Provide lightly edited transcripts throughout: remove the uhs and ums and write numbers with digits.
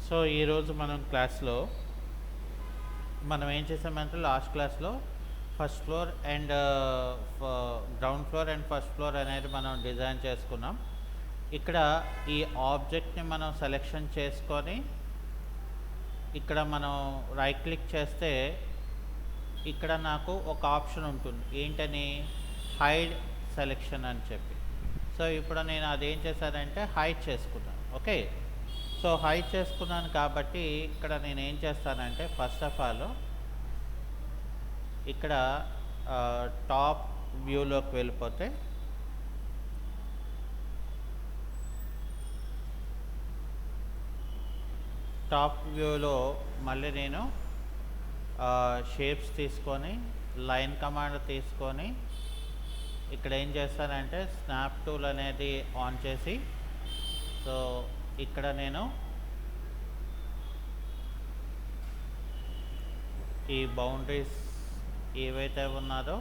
So ఈరోజు మనం క్లాస్లో మనం ఏం చేసామంటే లాస్ట్ క్లాస్లో first floor and ground floor and first floor అనేది మనం డిజైన్ చేసుకున్నాం. ఇక్కడ ఈ ఆబ్జెక్ట్ని మనం సెలెక్షన్ చేసుకొని ఇక్కడ మనం రైట్ క్లిక్ చేస్తే ఇక్కడ నాకు ఒక ఆప్షన్ ఉంటుంది, ఏంటని హైడ్ సెలెక్షన్ అని చెప్పి. సో ఇప్పుడు నేను అదేం చేశానంటే హైడ్ చేసుకున్నాను. ఓకే, సో హైడ్ చేసుకున్నాను కాబట్టి ఇక్కడ నేను ఏం చేస్తానంటే ఫస్ట్ ఆఫ్ ఆల్ ఇక్కడ టాప్ వ్యూలోకి వెళ్ళిపోతే టాప్ వ్యూలో మళ్ళీ నేను షేప్స్ తీసుకొని లైన్ కమాండ్ తీసుకొని ఇక్కడ ఏం చేస్తానంటే స్నాప్ టూల్ అనేది ఆన్ చేసి, సో ఇక్కడ నేను ఈ బౌండరీస్ ఏవైతే ఉన్నారో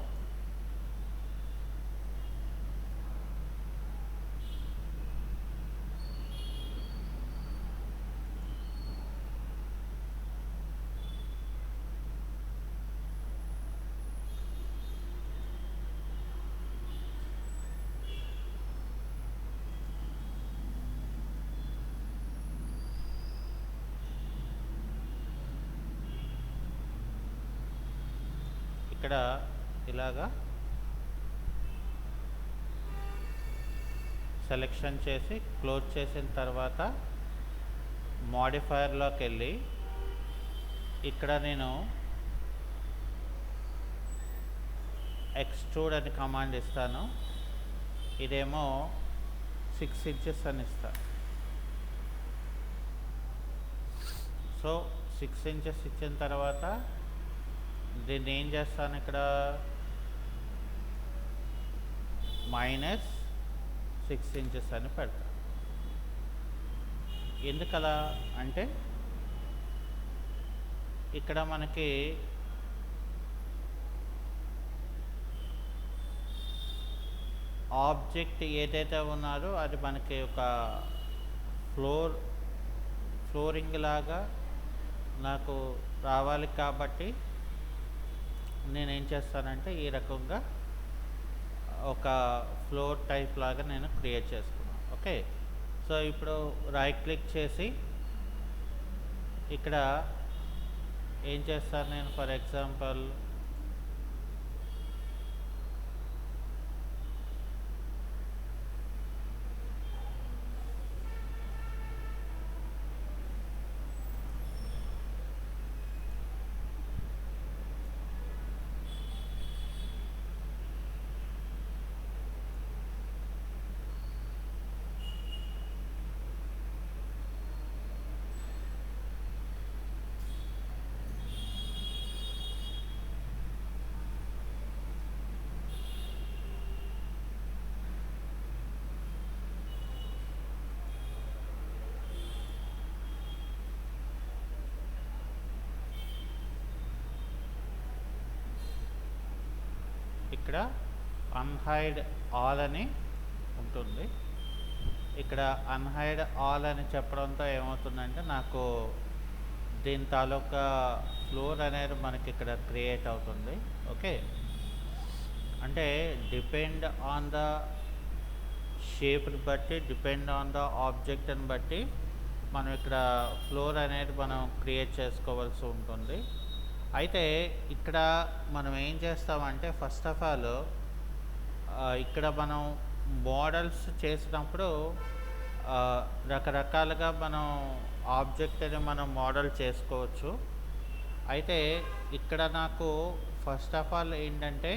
ఇక్కడ ఇలాగా సెలెక్షన్ చేసి క్లోజ్ చేసిన తర్వాత మోడిఫైయర్లోకి వెళ్ళి ఇక్కడ నేను ఎక్స్ట్రూడ్ అని కమాండ్ ఇస్తాను. ఇదేమో 6 inches అని ఇస్తాను. సో 6 inches ఇచ్చిన తర్వాత దీన్ని ఏం చేస్తాను, ఇక్కడ -6 inches అని పెడతాను. ఎందుకలా అంటే ఇక్కడ మనకి ఆబ్జెక్ట్ ఏదైతే ఉన్నారో అది మనకి ఒక ఫ్లోరింగ్ లాగా నాకు రావాలి కాబట్టి నేనేం చేస్తానంటే ఈ రకంగా ఒక ఫ్లోర్ టైప్ లాగా నేను క్రియేట్ చేసుకున్నాను. ఓకే, సో ఇప్పుడు రైట్ క్లిక్ చేసి ఇక్కడ ఏం చేస్తాను నేను, ఫర్ ఎగ్జాంపుల్ ఇక్కడ అన్హైడ్ ఆల్ అని ఉంటుంది. ఇక్కడ అన్హైడ్ ఆల్ అని చెప్పడంతో ఏమవుతుందంటే నాకు దీని తాలూకా ఫ్లోర్ అనేది మనకి ఇక్కడ క్రియేట్ అవుతుంది. ఓకే, అంటే డిపెండ్ ఆన్ ద షేప్ని బట్టి, డిపెండ్ ఆన్ ద ఆబ్జెక్ట్ని బట్టి మనం ఇక్కడ ఫ్లోర్ అనేది మనం క్రియేట్ చేసుకోవాల్సి ఉంటుంది. అయితే ఇక్కడ మనం ఏం చేస్తామంటే ఫస్ట్ ఆఫ్ ఆల్ ఇక్కడ మనం మోడల్స్ చేసినప్పుడు రకరకాలుగా మనం ఆబ్జెక్ట్ని మనం మోడల్ చేసుకోవచ్చు. అయితే ఇక్కడ నాకు ఫస్ట్ ఆఫ్ ఆల్ ఏంటంటే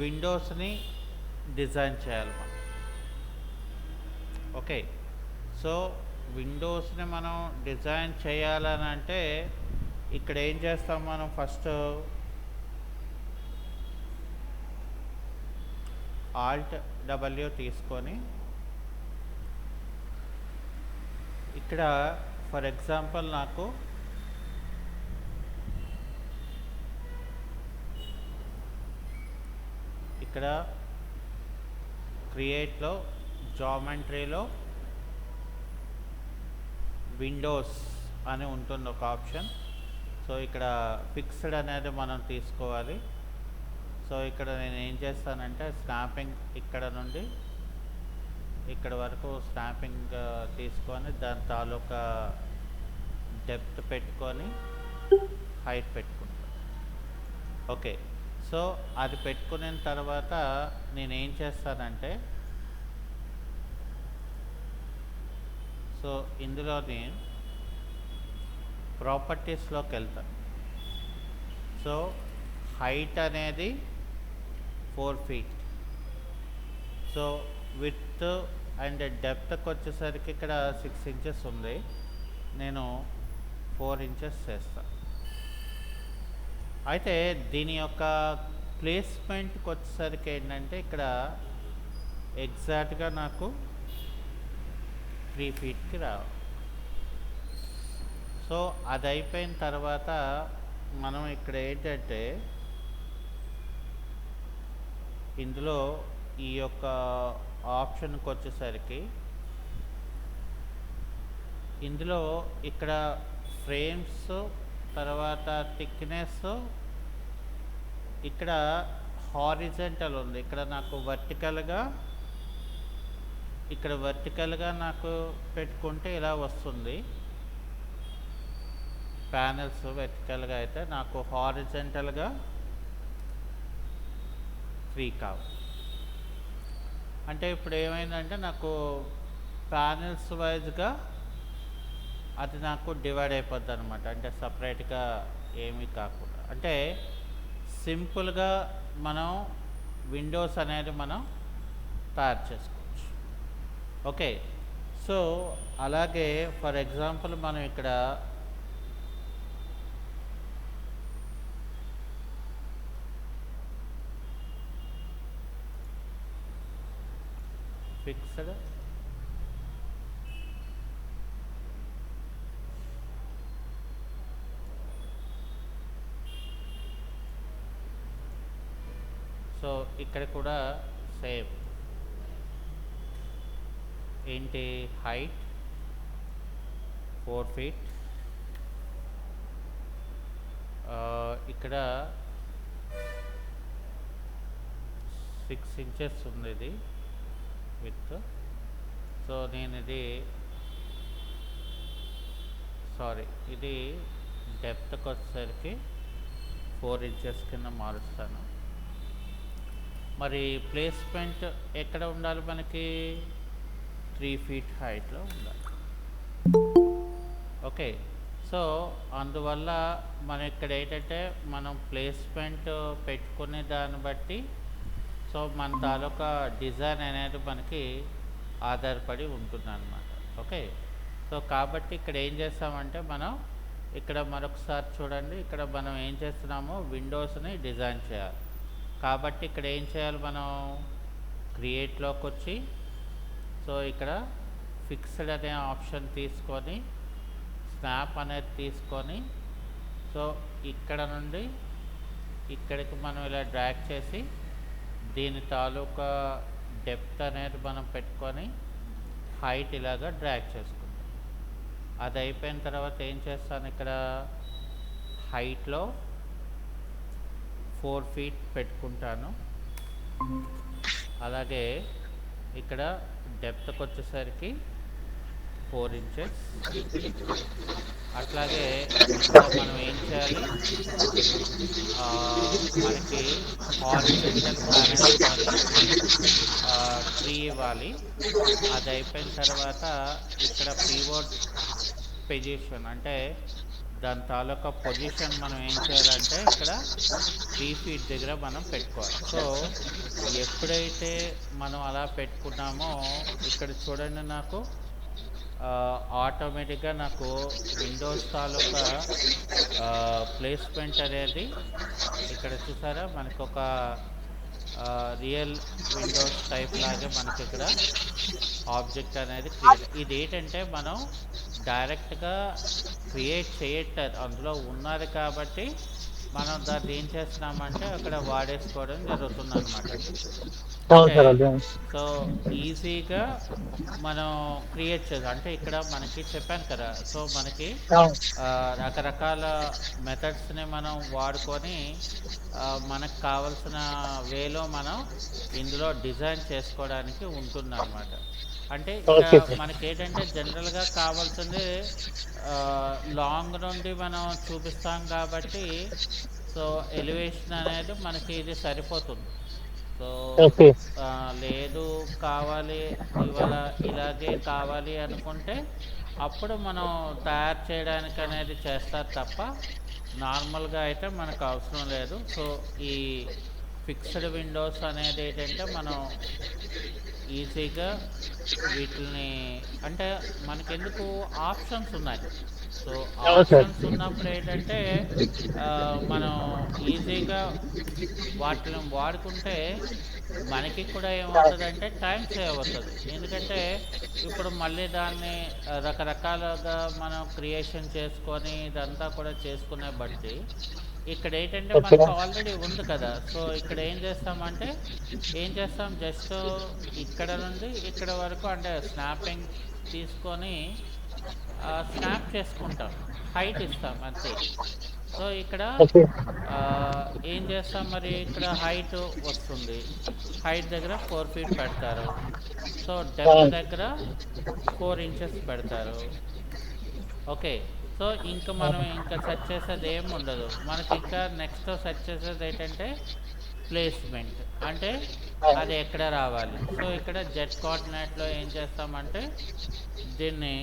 విండోస్ని డిజైన్ చేయాలి మనం. ఓకే, సో విండోస్ని మనం డిజైన్ చేయాలని అంటే ఇక్కడ ఏం చేస్తాం, మనం ఫస్ట్ Alt W తీసుకొని ఇక్కడ ఫర్ ఎగ్జాంపుల్ నాకు ఇక్కడ క్రియేట్లో జామెట్రీలో విండోస్ అని ఉంటుంది ఒక ఆప్షన్. సో ఇక్కడ ఫిక్స్డ్ అనేది మనం తీసుకోవాలి. సో ఇక్కడ నేను ఏం చేస్తానంటే స్నాపింగ్ ఇక్కడ నుండి ఇక్కడ వరకు స్నాపింగ్ తీసుకొని దాని తాలూకా డెప్త్ పెట్టుకొని హైట్ పెట్టుకుంటాను. ఓకే, సో అది పెట్టుకున్న తర్వాత నేను ఏం చేస్తానంటే సో ఇందులోని ప్రాపర్టీస్లోకి వెళ్తాను. సో హైట్ అనేది 4 feet. సో విత్ అండ్ డెప్త్కి వచ్చేసరికి ఇక్కడ 6 inches ఉంది, నేను 4 inches చేస్తాను. అయితే దీని యొక్క ప్లేస్మెంట్కి వచ్చేసరికి ఏంటంటే ఇక్కడ ఎగ్జాక్ట్గా నాకు 3 feetకి రావాలి. సో అది అయిపోయిన తర్వాత మనం ఇక్కడ ఏంటంటే ఇందులో ఈ యొక్క ఆప్షన్కి వచ్చేసరికి ఇందులో ఇక్కడ ఫ్రేమ్స్ తర్వాత థిక్నెస్ ఇక్కడ హారిజంటల్ ఉంది. ఇక్కడ నాకు వర్టికల్గా నాకు పెట్టుకుంటే ఇలా వస్తుంది ప్యానెల్స్. వెర్టికల్గా అయితే నాకు హారిజంటల్గా 3 కావాలి. అంటే ఇప్పుడు ఏమైందంటే నాకు ప్యానెల్స్ వైజ్గా అది నాకు డివైడ్ అయిపోద్ది అనమాట. అంటే సపరేట్గా ఏమీ కాకుండా అంటే సింపుల్గా మనం విండోస్ అనేది మనం తయారు చేసుకోవచ్చు. ఓకే, సో అలాగే ఫర్ ఎగ్జాంపుల్ మనం ఇక్కడ ఫిక్స్డ్ సో ఇక్కడ కూడా సేమ్ ఏంటి హైట్ 4 feet, ఇక్కడ 6 inches ఉంది ఇది విత్. సో నేను ఇది డెప్త్కి వచ్చేసరికి 4 inches కింద మారుస్తాను. మరి ప్లేస్మెంట్ ఎక్కడ ఉండాలి మనకి 3 feet హైట్లో ఉండాలి. ఓకే, సో అందువల్ల మనం ఇక్కడ ఏంటంటే మనం ప్లేస్మెంట్ పెట్టుకునే దాన్ని బట్టి సో మన తాలూకా డిజైన్ అనేది మనకి ఆధారపడి ఉంటుందన్నమాట. ఓకే, సో కాబట్టి ఇక్కడ ఏం చేస్తామంటే మనం ఇక్కడ మరొకసారి చూడండి, ఇక్కడ మనం ఏం చేస్తున్నామో విండోస్ని డిజైన్ చేయాలి. కాబట్టి ఇక్కడ ఏం చేయాలి, మనం క్రియేట్లోకి వచ్చి సో ఇక్కడ ఫిక్స్డ్ అనే ఆప్షన్ తీసుకొని స్నాప్ అనేది తీసుకొని సో ఇక్కడ నుండి ఇక్కడికి మనం ఇలా డ్రాగ్ చేసి దీని తాలూకా డెప్త్ అనేది మనం పెట్టుకొని హైట్ ఇలాగా డ్రాగ్ చేసుకుంటాం. అది అయిపోయిన తర్వాత ఏం చేస్తాను, ఇక్కడ హైట్లో 4 feet పెట్టుకుంటాను. అలాగే ఇక్కడ డెప్త్కి వచ్చేసరికి 4 inches. అట్లాగే మనం ఏం చేయాలి, మనకి హారిజంటల్ ప్యానెల్ 3 ఇవ్వాలి. అది అయిపోయిన తర్వాత ఇక్కడ పివోట్ పొజిషన్ అంటే దాని తాలూకా పొజిషన్ మనం ఏం చేయాలంటే ఇక్కడ 3 feet దగ్గర మనం పెట్టుకోవాలి. సో ఎప్పుడైతే మనం అలా పెట్టుకున్నామో ఇక్కడ చూడండి, నాకు ఆటోమేటిక్గా నాకు విండోస్ తాలూకా ప్లేస్మెంట్ అనేది ఇక్కడ చూసారా మనకు ఒక రియల్ విండోస్ టైప్ లాగే మనకి ఇక్కడ ఆబ్జెక్ట్ అనేది క్రియేట్. ఇది ఏంటంటే మనం డైరెక్ట్గా క్రియేట్ చేయట్లేదు, అందులో ఉన్నది కాబట్టి మనం దాన్ని ఏం చేస్తున్నామంటే అక్కడ వాడేసుకోవడం జరుగుతుంది అన్నమాట. అవును అంటే సార్ అర్థం. సో ఈజీగా మనం క్రియేట్ చేయాలి. అంటే ఇక్కడ మనకి చెప్పాను కదా, సో మనకి అవును. రకరకాల మెథడ్స్ని మనం వాడుకొని మనకు కావలసిన వేలో మనం ఇందులో డిజైన్ చేసుకోవడానికి ఉంటుందన్నమాట. అంటే ఇక ఓకే సార్. మనకి ఏంటంటే జనరల్గా కావాల్సింది లాంగ్ నుండి మనం చూపిస్తాం కాబట్టి సో ఎలివేషన్ అనేది మనకి ఇది సరిపోతుంది. So okay. లేదు కావాలి ఇవాళ ఇలాగే కావాలి అనుకుంటే అప్పుడు మనం తయారు చేయడానికి అనేది చేస్తారు తప్ప నార్మల్గా అయితే మనకు అవసరం లేదు. సో ఈ ఫిక్స్డ్ విండోస్ అనేది ఏంటంటే మనం ఈజీగా వీటిని అంటే మనకెందుకు ఆప్షన్స్ ఉన్నాయి. సో అవును సార్. ఆప్షన్స్ ఉన్నప్పుడు ఏంటంటే మనం ఈజీగా వాటిని వాడుకుంటే మనకి కూడా ఏమవుతుందంటే టైం సేవ్ అవుతుంది. ఎందుకంటే ఇప్పుడు మళ్ళీ దాన్ని రకరకాలుగా మనం క్రియేషన్ చేసుకొని ఇదంతా కూడా చేసుకునే బట్టి ఇక్కడ ఏంటంటే ఓకే. మనకు ఆల్రెడీ ఉంది కదా. సో ఇక్కడ ఏం చేస్తాం జస్ట్ ఇక్కడ నుండి ఇక్కడ వరకు అంటే స్నాపింగ్ తీసుకొని స్నాప్ చేసుకుంటాం, హైట్ ఇస్తాం అంతే. సో ఇక్కడ ఓకే. ఆ, ఏం చేస్తాం మరి ఇక్కడ హైట్ వస్తుంది, హైట్ దగ్గర 4 ఫీట్ పెడతారు. సో డెప్త్ అవును. దగ్గర 4 ఇంచెస్ పెడతారు. ఓకే. సో ఇంకా మనం ఇంకా సెర్చ్ చేసేది ఏం ఉండదు మనకి. ఇంకా నెక్స్ట్ సెర్చ్ చేసేది ఏంటంటే ప్లేస్మెంట్, అంటే అవును. అది ఎక్కడ రావాలి. సో ఇక్కడ జెట్ కోఆర్డినేట్లో ఏం చేస్తామంటే దీన్ని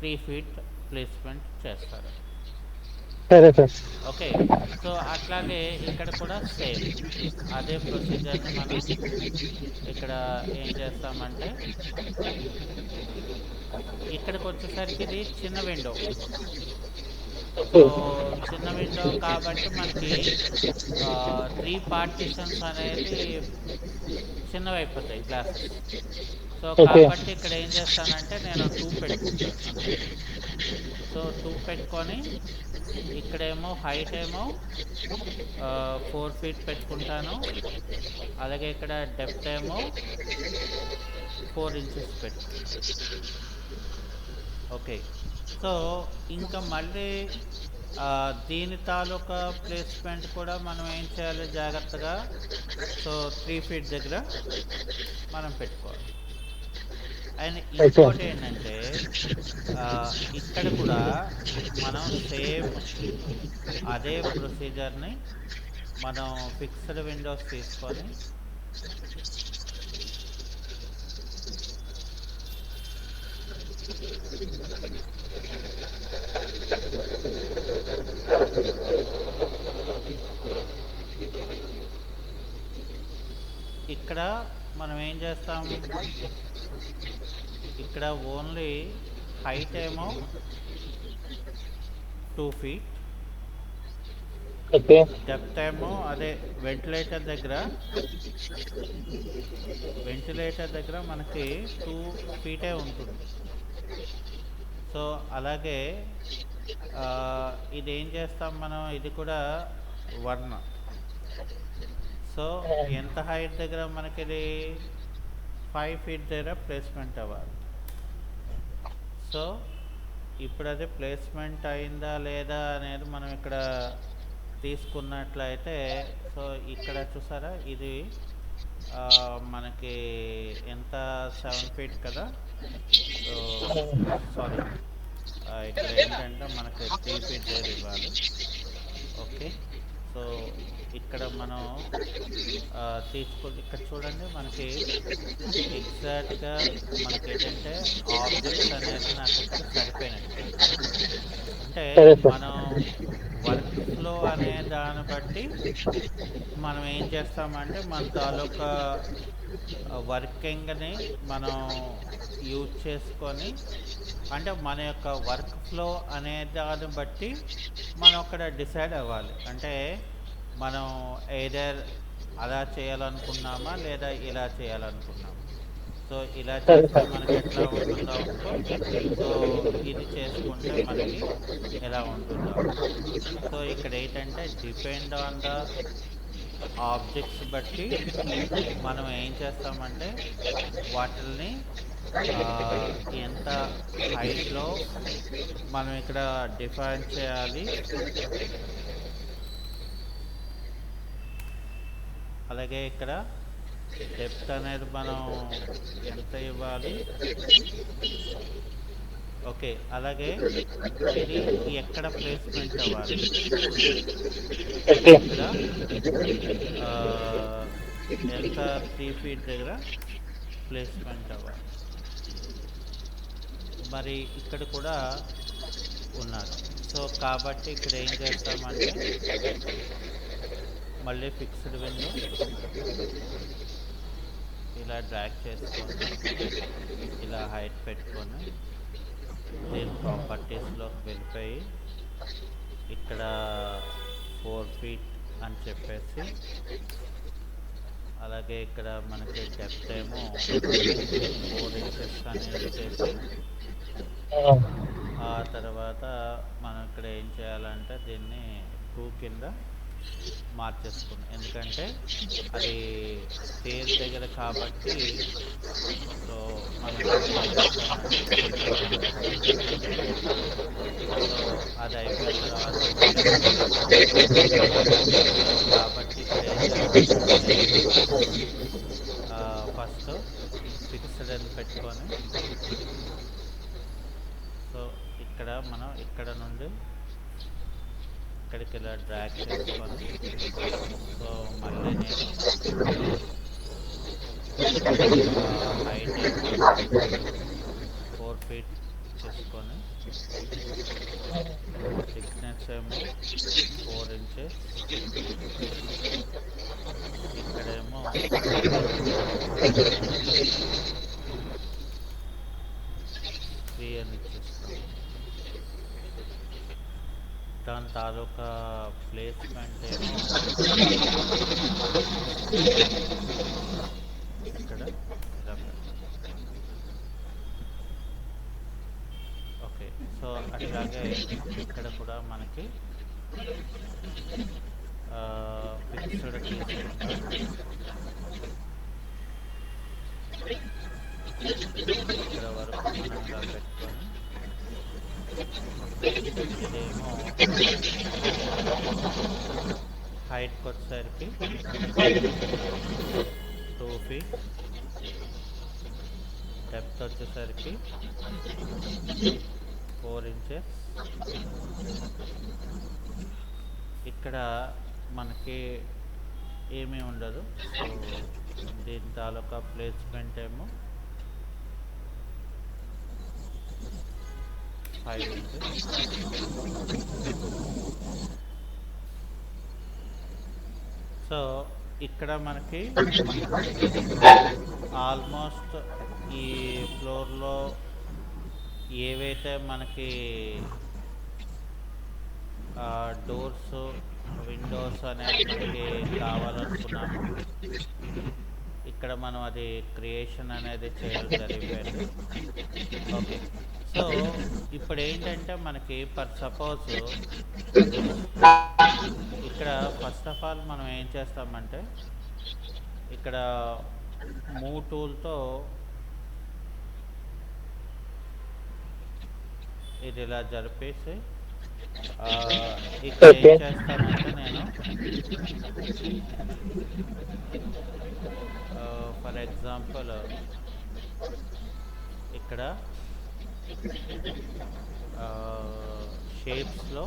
3 ఫీట్ ప్లేస్మెంట్ చేస్తారు. సరే సార్. ఓకే. సో అట్లాగే ఇక్కడ కూడా సేమ్ అదే ప్రొసీజర్ని మనం ఇక్కడ ఏం చేస్తామంటే ఇక్కడికి వచ్చేసరికి ఇది చిన్న విండో. So okay. చిన్న విండో కాబట్టి మనకి 3 పార్టీషన్స్ అనేది చిన్నవైపోతాయి క్లాసెస్. So okay. కాబట్టి ఇక్కడ ఏం చేస్తానంటే నేను 2 పెట్టుకుంటాను అంతే. సో 2 పెట్టుకొని ఇక్కడేమో హైట్ ఏమో 4 ఫీట్ పెట్టుకుంటాను. అలాగే ఇక్కడ డెప్త్ ఏమో 4 ఇంచెస్ పెట్టుకుంటాను. ఓకే. సో ఇంకా మళ్ళీ దీని తాలూకా ప్లేస్మెంట్ కూడా మనం ఏం చేయాలి జాగ్రత్తగా. సో 3 ఫీట్ దగ్గర మనం పెట్టుకోవాలి. And okay. ఇంకోటి ఏంటంటే ఆ, ఇక్కడ కూడా మనం సేమ్ అదే ప్రొసీజర్ని మనం ఫిక్స్డ్ విండోస్ తీసుకొని ఇక్కడ మనం ఏం చేస్తాం, ఇక్కడ ఓన్లీ హైట్ ఏమో 2 ఫీట్, ఓకే. డెప్త్ ఏమో అదే వెంటిలేటర్ దగ్గర మనకి 2 ఫీటే ఉంటుంది. సో అలాగే ఇది ఏం చేస్తాం మనం, ఇది కూడా 1. సో ఎంత హైట్ దగ్గర మనకి ఇది 5 ఫీట్ దగ్గర ప్లేస్మెంట్ అవ్వాలి. సో ఇప్పుడు అది ప్లేస్మెంట్ అయిందా లేదా అనేది మనం ఇక్కడ తీసుకున్నట్లయితే సో ఇక్కడ చూసారా ఇది ఆ, మనకి ఎంత 7 ఫీట్ కదా. సో సారీ, ఇక్కడ ఏంటంటే మనకి 3 ఫీట్ దగ్గర ఇవ్వాలి. ఓకే. సో ఇక్కడ మనం ఇక్కడ చూడండి మనకి ఎగ్జాక్ట్గా మనకి ఏంటంటే ఆబ్జెక్ట్స్ అనేది నాకు ఇక్కడ సరిపోయినట్టు. అంటే సరే సార్. మనం వర్క్ ఫ్లో అనే దాన్ని బట్టి మనం ఏం చేస్తామంటే మన తాలూకా వర్కింగ్ని మనం యూజ్ చేసుకొని అంటే మన యొక్క వర్క్ ఫ్లో అనే దాన్ని బట్టి మనం అక్కడ డిసైడ్ అవ్వాలి. అంటే మనం ఏదర్ అలా చేయాలనుకున్నామా లేదా ఇలా చేయాలనుకున్నామా. సో ఇలా సరే చేస్తే సార్. మనకి ఎట్లా ఉంటుందో అవుట్పుట్, సో ఇది చేసుకుంటే మనకి ఎలా ఉంటుందో అవుట్పుట్. సో ఇక్కడ ఏంటంటే డిపెండ్ ఆన్ ద ఆబ్జెక్ట్స్ బట్టి మనం ఏం చేస్తామంటే వాటిల్ని ఆ, ఎంత హైట్లో మనం ఇక్కడ డిఫైన్ చేయాలి, అలాగే ఇక్కడ డెప్త్ అనేది మనం ఎంత ఇవ్వాలి. ఓకే, అలాగే ఇది ఎక్కడ ప్లేస్మెంట్ అవ్వాలి, ఓకే ఇక్కడ ఆ, ఎంత 3 ఫీట్ దగ్గర ప్లేస్మెంట్ అవ్వాలి. మరి ఇక్కడ కూడా ఉన్నారు. సో కాబట్టి ఇక్కడ ఏం చేస్తామంటే మళ్ళీ ఫిక్స్డ్ విండో ఇలా డ్రాగ్ చేసుకొని ఇలా హైట్ పెట్టుకొని దీని ప్రాపర్టీస్లోకి వెళ్ళిపోయి ఇక్కడ 4 ఫీట్ అని చెప్పేసి, అలాగే ఇక్కడ మనకి డెప్త్ ఏమో 4 ఇంచెస్ అనేది చేసి ఆ తర్వాత మనం ఇక్కడ ఏం చేయాలంటే దీన్ని 2 కింద మార్చేసుకున్నాం, ఎందుకంటే అది స్టేజ్ దగ్గర కాబట్టి. సో మనం సో అది అయిపోయిన తర్వాత కాబట్టి ఇక్కడ ఏం చేస్తామంటే ఫస్ట్ ఫిక్స్డ్ అని పెట్టుకొని, సో ఇక్కడ మనం ఇక్కడ నుండి ఇక్కడికి ఇలా డ్రాగ్ చేసుకొని, సో మళ్ళీ నేను హైట్ ఏమో 4 ఫీట్ చేసుకొని, థిక్నెస్ ఏమో 4 ఇంచెస్, ఇక్కడేమో 3 అని ఇచ్చేస్తాను. దాని తాలూకా ప్లేస్మెంట్ ఏమో ఇక్కడ ఇలా ఓకే. సో అట్లాగే ఇక్కడ కూడా మనకి ఫిక్స్డ్ తీసుకుంటాం, ఇక్కడ వరకు మనం ఇలా పెట్టుకొని ఇదేమో హైట్కి వచ్చేసరికి 2 ఫీట్, డెప్త్ వచ్చేసరికి 4 ఇంచెస్. ఇక్కడ మనకి ఏమీ ఉండదు. సో దీని తాలూకా ప్లేస్మెంట్ ఏమో 5 ఇంచెస్. సో ఇక్కడ మనకి ఆల్మోస్ట్ ఈ ఫ్లోర్లో ఏవైతే మనకి డోర్స్, విండోస్ అనేది మనకి కావాలనుకున్నాము, ఇక్కడ మనం అది క్రియేషన్ అనేది చేయడం జరిగిపోయింది. ఓకే, సో ఇప్పుడు ఏంటంటే మనకి ఫర్ సపోజ్ ఇక్కడ ఫస్ట్ ఆఫ్ ఆల్ మనం ఏం చేస్తామంటే ఇక్కడ మూవ్ టూల్తో ఇది ఇలా జరిపేసి ఇక్కడ ఏం చేస్తామంటే నేను ఫర్ ఎగ్జాంపుల్ ఇక్కడ షేప్స్లో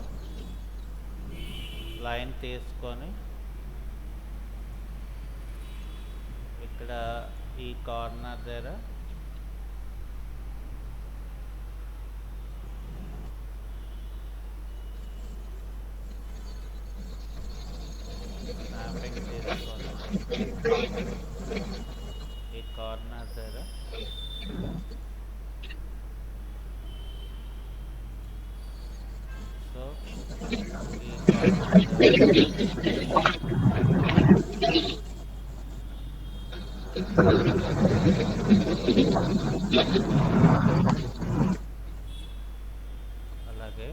లైన్ తీసుకొని ఇక్కడ ఈ కార్నర్ దగ్గర స్నాపింగ్ తీసుకొని ఈ కార్నర్ దగ్గర సో ఈ అలాగే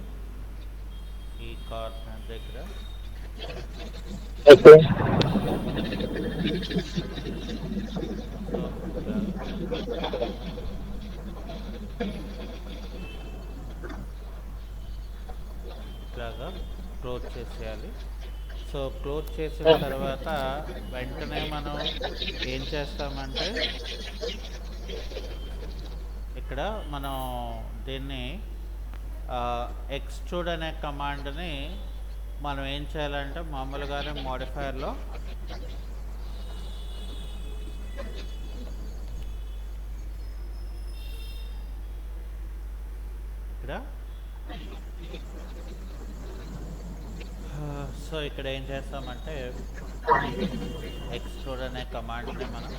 ఈ కార్నర్ దగ్గర ఓకే. సో ఇలాగా ఇట్లాగా క్లోజ్ చేసేయాలి. సో క్లోజ్ చేసిన తర్వాత వెంటనే మనం ఏం చేస్తామంటే ఇక్కడ మనం దీన్ని ఎక్స్ట్రూడ్ అనే కమాండ్ని మనం ఏం చేయాలంటే మామూలుగానే మోడిఫైయర్లో ఇక్కడ సో ఇక్కడ ఏం చేస్తామంటే ఎక్స్ట్రూడ్ అనే కమాండ్ని మనం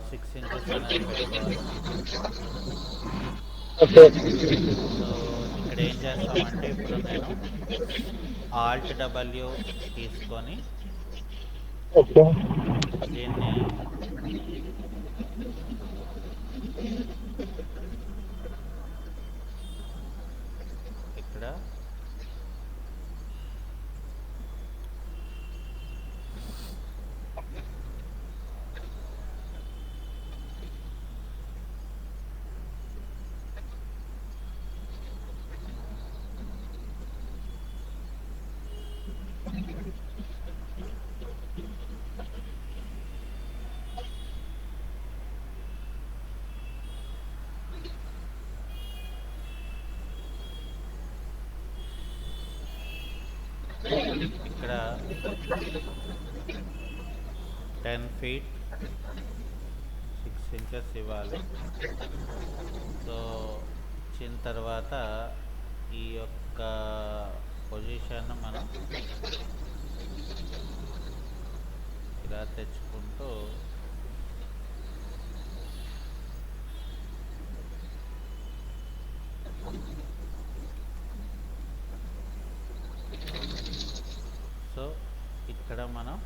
6 ఇంచెస్ అనేది పెట్టుకోవాలి. ఓకే. సో ఇక్కడ ఏం చేస్తామంటే ఇప్పుడు నేను ఆల్ట్ డబ్ల్యూ తీసుకొని ఓకే. దీన్ని ఇక్కడ ఇక్కడ 10 feet 6 ఇంచెస్ ఇవ్వాలి. సో ఇచ్చిన తర్వాత ఈ యొక్క పొజిషన్ మనం ఇలా తెచ్చుకుంటూ సో ఇక్కడ మనం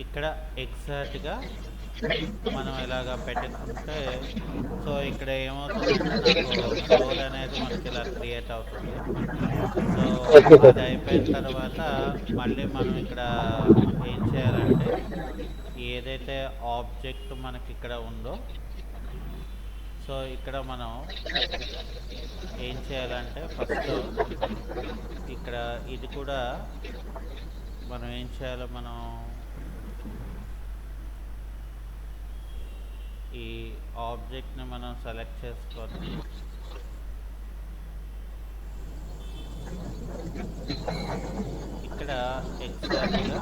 ఇక్కడ ఎగ్జాక్ట్గా మనం ఇలాగా పెట్టుకుంటే సో ఇక్కడ ఏమవుతుందంటే నాకు ఫ్లోర్ అనేది మనకి ఇలా క్రియేట్ అవుతుంది. సో అది అయిపోయిన తర్వాత మళ్ళీ మనం ఇక్కడ ఏం చేయాలంటే ఏదైతే ఆబ్జెక్ట్ మనకి ఇక్కడ ఉందో సో ఇక్కడ మనం ఏం చేయాలంటే ఫస్ట్ ఇక్కడ ఇది కూడా మనం ఏం చేయాలో మనం ఈ ఆబ్జెక్ట్ని మనం సెలెక్ట్ చేసుకొని ఇక్కడ ఎగ్జాక్ట్గా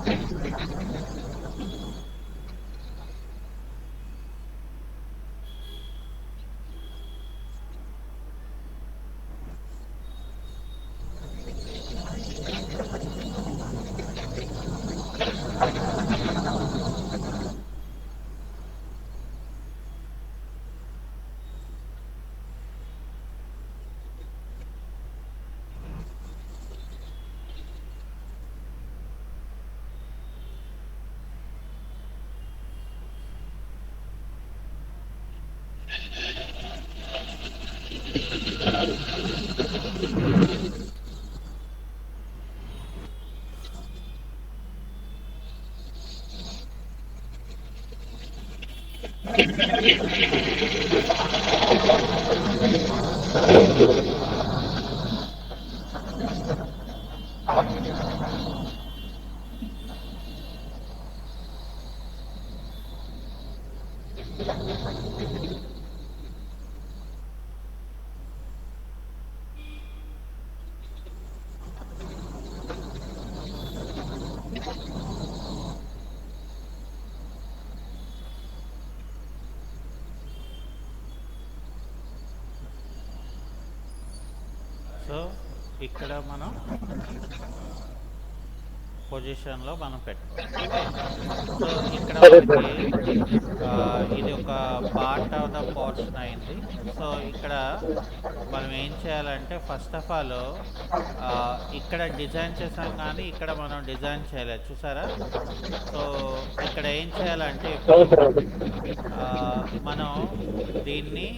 సో ఇక్కడ మనం పొజిషన్లో మనం పెట్టుకోవాలి. ఓకే. సో ఇక్కడ సరే మనకి సార్. ఇది ఒక పార్ట్ ఆఫ్ ద పోర్షన్ అయింది. సో ఇక్కడ మనం ఏం చేయాలంటే ఫస్ట్ ఆఫ్ ఆల్ ఇక్కడ డిజైన్ చేసాం కానీ ఇక్కడ మనం డిజైన్ చేయలేదు చూసారా. సో ఇక్కడ ఏం చేయాలంటే ఇప్పుడు అవును సార్. మనం దీన్ని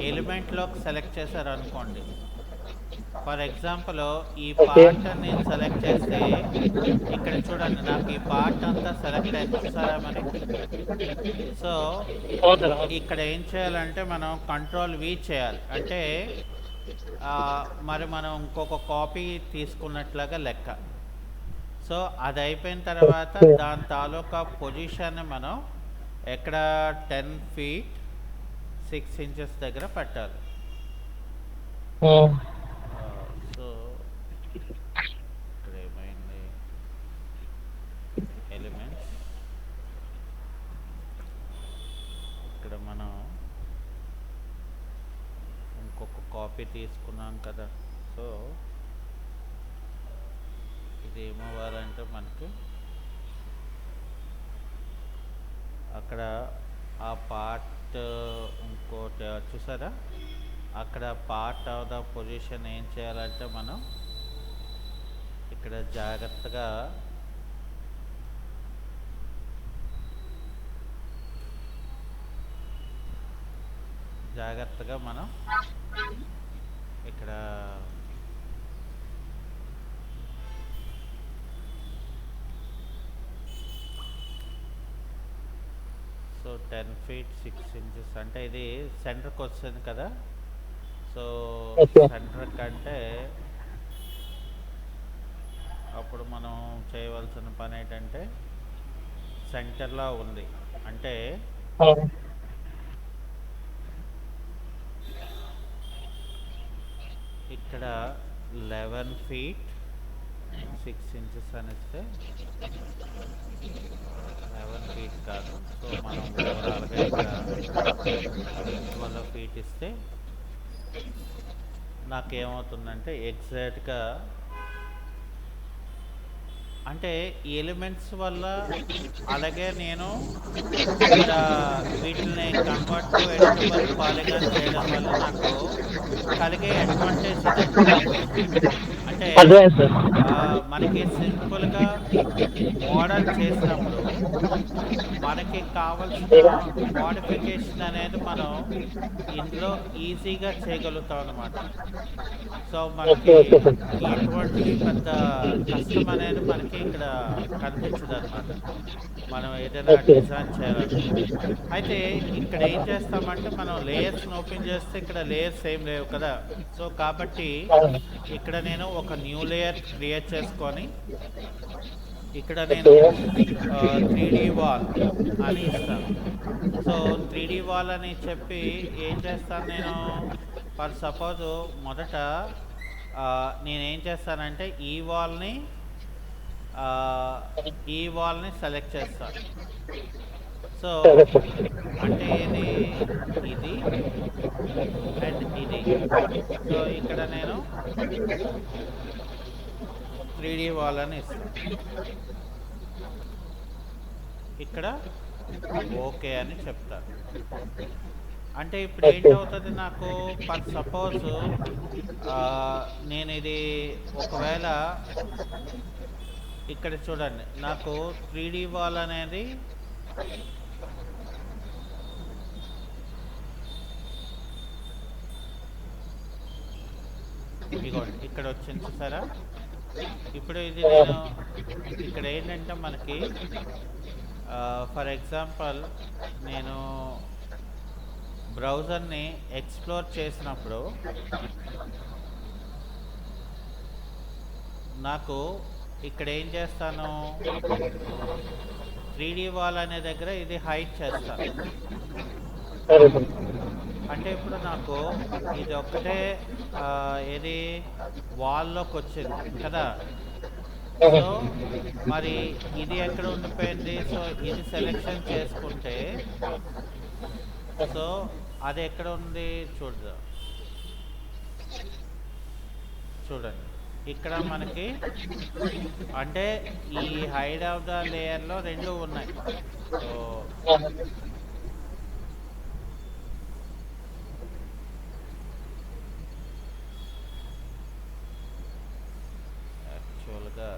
ఎలిమెంట్లోకి సెలెక్ట్ చేశారనుకోండి. ఫర్ ఎగ్జాంపుల్ ఈ ఓకే. పార్ట్ నేను సెలెక్ట్ చేస్తే ఇక్కడ చూడండి నాకు ఈ పార్ట్ అంతా సెలెక్ట్ అయింది చూసారా మరి. సో అవును సార్. అవును. ఇక్కడ ఏం చేయాలంటే మనం కంట్రోల్ వి చేయాలి. అంటే మరి మనం ఇంకొక కాపీ తీసుకున్నట్లుగా లెక్క. సో అది అయిపోయిన తర్వాత ఓకే. దాని తాలూకా పొజిషన్ని మనం ఎక్కడ 10 feet 6 inches దగ్గర పెట్టాలి. సో ఇక్కడ ఏమైంది ఎలిమెంట్స్ ఇక్కడ మనం ఇంకొక కాపీ తీసుకున్నాం కదా. సో ఇది ఏమవ్వాలంటే మనకి అక్కడ ఆ పార్ట్ ఇంకోటి చూసారా అక్కడ పార్ట్ ఆఫ్ ద పొజిషన్ ఏం చేయాలంటే మనం ఇక్కడ జాగ్రత్తగా మనం ఇక్కడ సో 10 feet 6 inches అంటే ఇది సెంటర్కి వస్తుంది కదా. So okay. సెంటర్ కంటే అప్పుడు మనం చేయవలసిన పని ఏంటంటే సెంటర్లో ఉంది అంటే అవును. ఇక్కడ 11 feet 6 inches అని ఇస్తే 11 feet కాదు. సో మనం ఓవరాల్గా ఇక్కడ 12 feet ఇస్తే నాకేమవుతుందంటే ఎగ్జాక్ట్గా అంటే ఎలిమెంట్స్ వల్ల అలాగే నేను ఇక్కడ వీటిని కన్వర్ట్ టు ఎడిటబుల్ పాలిగాన్ చేయడం వల్ల నాకు కలిగే అడ్వాంటేజ్ అంటే అడ్వాన్స్ సార్. మనకి సింపుల్గా మోడల్ చేసినప్పుడు మనకి కావాల్సిన మోడిఫికేషన్ అనేది మనం ఇందులో ఈజీగా చేయగలుగుతాం అన్నమాట. సో మనకి ఓకే సార్. ఎటువంటి పెద్ద కష్టం అనేది మనకి ఇక్కడ కనిపించదు అనమాట మనం ఏదైనా ఓకే. డిజైన్ చేయాలంటే. అయితే ఇక్కడ ఏం చేస్తామంటే మనం లేయర్స్ని ఓపెన్ చేస్తే ఇక్కడ లేయర్స్ ఏం లేవు కదా. సో కాబట్టి అవును. ఇక్కడ నేను ఒక న్యూ లేయర్ క్రియేట్ చేసుకొని ఇక్కడ నేను 3D వాల్ అని ఇస్తాను. సో 3D వాల్ అని చెప్పి ఏం చేస్తాను నేను ఫర్ సపోజ్ మొదట నేనేం చేస్తానంటే ఈ వాల్ని సెలెక్ట్ చేస్తాను. సో సరే సార్. అంటే ఇది అండ్ ఇది. సో ఇక్కడ నేను 3D వాల్ అని ఇస్తాను. ఇక్కడ ఓకే అని చెప్తాను. అంటే ఇప్పుడు ఏంటవుతుంది నాకు ఫర్ సపోజ్ నేను ఇది ఒకవేళ ఇక్కడ చూడండి నాకు 3D వాల్ అనేది ఇదిగోండి ఇక్కడ వచ్చింది చూసారా. ఇప్పుడు ఇది నేను ఇక్కడ ఏంటంటే మనకి ఫర్ ఎగ్జాంపుల్ నేను బ్రౌజర్ని ఎక్స్ప్లోర్ చేసినప్పుడు నాకు ఇక్కడ ఏం చేస్తాను 3D వాల్ అనే దగ్గర ఇది హైడ్ చేస్తాను. సరే సార్. అంటే ఇప్పుడు నాకు ఇది ఒక్కటే ఏది వాల్లోకి వచ్చింది కదా. సో మరి ఇది ఎక్కడ ఉండిపోయింది. సో ఇది సెలెక్షన్ చేసుకుంటే సో అది ఎక్కడ ఉంది చూడండి. ఇక్కడ మనకి అంటే ఈ హైడ్ ఆఫ్ ద లేయర్లో రెండు ఉన్నాయి. సో యాక్చువల్గా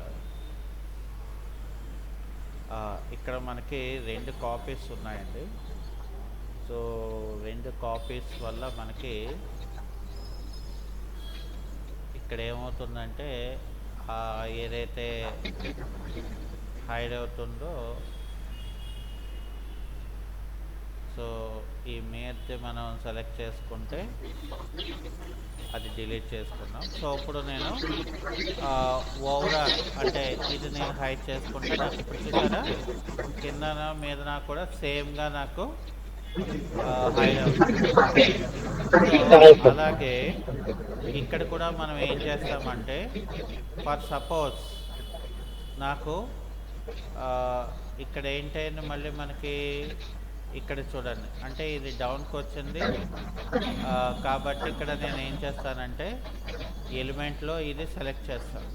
ఇక్కడ మనకి రెండు కాపీస్ ఉన్నాయండి. సో రెండు కాపీస్ వల్ల మనకి ఇక్కడ ఏమవుతుందంటే ఏదైతే హైడ్ అవుతుందో సో ఈ మెర్జ్ మనం సెలెక్ట్ చేసుకుంటే అది డిలీట్ చేసుకున్నాం. సో ఇప్పుడు నేను ఓవరాల్ అంటే ఇది నేను హైడ్ చేసుకుంటే నాకు ఇప్పుడు చూసారా కింద మీద కూడా సేమ్గా నాకు హైడ్ అవుతుంది. అలాగే ఇక్కడ కూడా మనం ఏం చేస్తామంటే ఫర్ సపోజ్ నాకు ఇక్కడ ఏంటంటే మళ్ళీ మనకి ఇక్కడ చూడండి అంటే ఇది డౌన్కి వచ్చింది కాబట్టి ఇక్కడ నేను ఏం చేస్తానంటే ఎలిమెంట్లో ఇది సెలెక్ట్ చేస్తాను.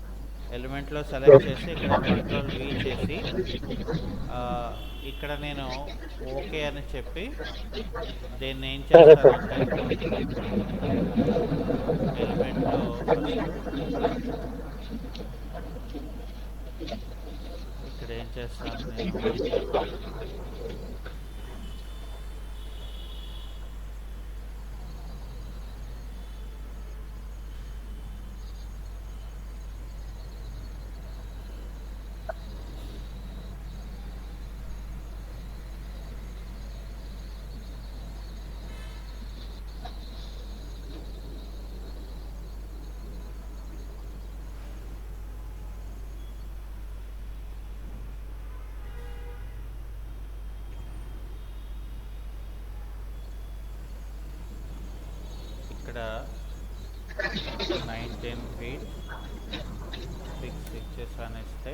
ఎలిమెంట్లో సెలెక్ట్ చేసి ఇక్కడ కంట్రోల్ V చేసి ఇక్కడ నేను ఓకే అని చెప్పి దీన్ని ఏం చేస్తానంటే ఎలిమెంట్లో ఇక్కడ ఏం చేస్తాను నేను ఇక్కడ 19 feet 6 inches అని ఇస్తే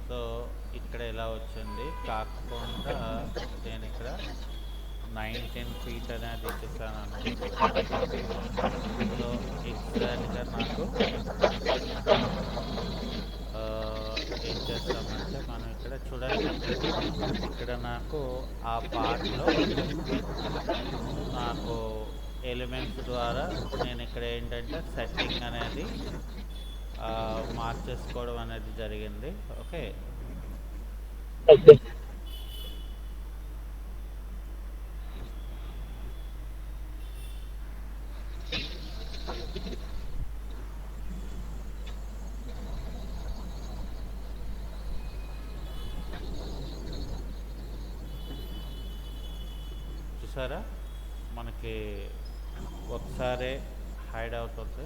సో ఇక్కడ ఎలా వచ్చింది కాకుండా నేను ఇక్కడ 19 feet అనేది ఇచ్చేసాను అనుకుంటున్నాను. సో ఎగ్జాక్ట్గా నాకు ఏం చేస్తామంటే మనం ఇక్కడ చూడండి ఇక్కడ నాకు ఆ పార్ట్లో నాకు ఎలిమెంట్స్ ద్వారా నేను ఇక్కడ ఏంటంటే సెట్టింగ్ అనేది మార్చేసుకోవడం అనేది జరిగింది. ఓకే చూసారా మనకి ఒకసారి హైడ్ అవుతుంది.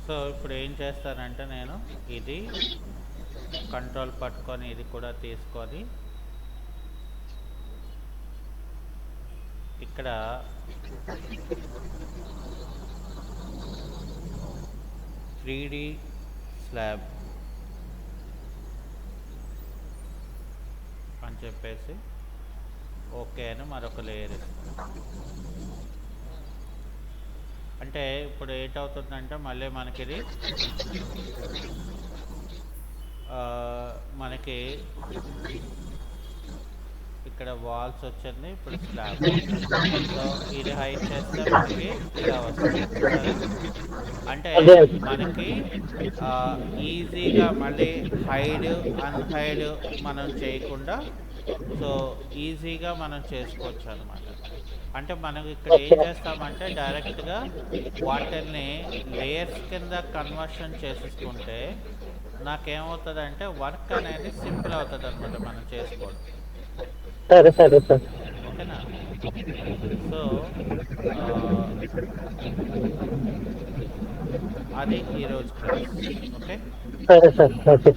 సో ఇప్పుడు ఏం చేస్తానంటే నేను ఇది కంట్రోల్ పట్టుకొని ఇది కూడా తీసుకొని ఇక్కడ త్రీడీ స్లాబ్ అని చెప్పేసి ఓకే అని మరొక లేయర్ ఇస్తాను. అంటే ఇప్పుడు ఏంటవుతుందంటే మళ్ళీ మనకి ఇది మనకి ఇక్కడ వాల్స్ వచ్చింది ఇప్పుడు స్లాబ్. సో ఇది హైడ్ చేస్తే మనకి ఇలా వస్తుంది. అంటే మనకి ఈజీగా మళ్ళీ హైడ్ అన్హైడ్ మనం చేయకుండా సో ఈజీగా మనం చేసుకోవచ్చు అనమాట. అంటే మనం ఇక్కడ ఏం చేస్తామంటే డైరెక్ట్గా వాటిని లేయర్స్ కింద కన్వర్షన్ చేసేసుకుంటే నాకేమవుతుంది అంటే వర్క్ అనేది సింపుల్ అవుతుంది అనమాట మనం చేసుకోవడం. సరే సరే సార్ ఓకేనా? సో అది ఈరోజు క్లాస్. ఓకే సరే సార్ ఓకే.